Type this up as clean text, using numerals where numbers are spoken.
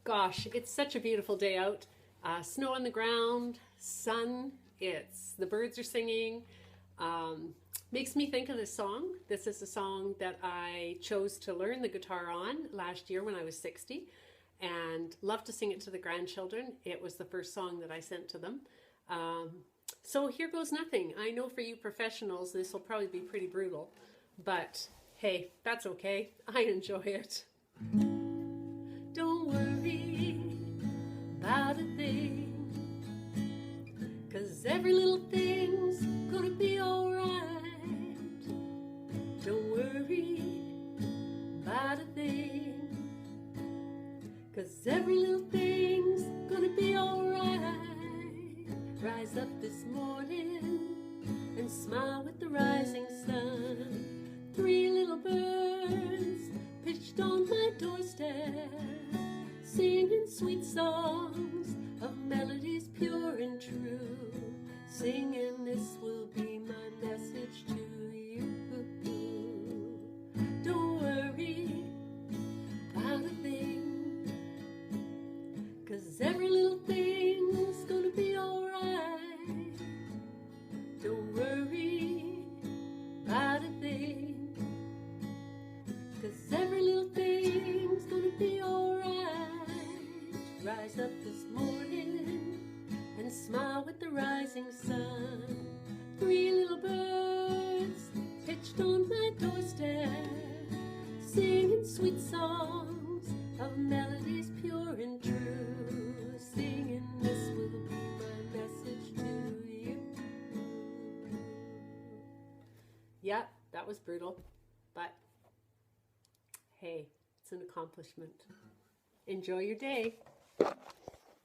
Gosh, it's such a beautiful day out. Snow on the ground, sun, the birds are singing. Makes me think of this song. This is a song that I chose to learn the guitar on last year when I was 60 and love to sing it to the grandchildren. It was the first song that I sent to them. So here goes nothing. I know for you professionals, this will probably be pretty brutal, but hey, that's okay. I enjoy it. Don't worry about a thing, 'cause every little thing's gonna be alright. Don't worry about a thing, 'cause every little thing's gonna be alright. Rise up this morning and smile with the rising sun. 3 little birds pitched on my doorstep, singing sweet songs of melodies pure and true. Singing, this will be my message to you. Don't worry about a thing, 'cause every little thing's gonna be alright. Don't worry about a thing, 'cause every little thing's gonna be alright. Rise up this morning and smile with the rising sun. 3 little birds pitched on my doorstep, singing sweet songs of melodies pure and true. Singing, this will be my message to you. Yep, that was brutal, but hey, it's an accomplishment. Enjoy your day.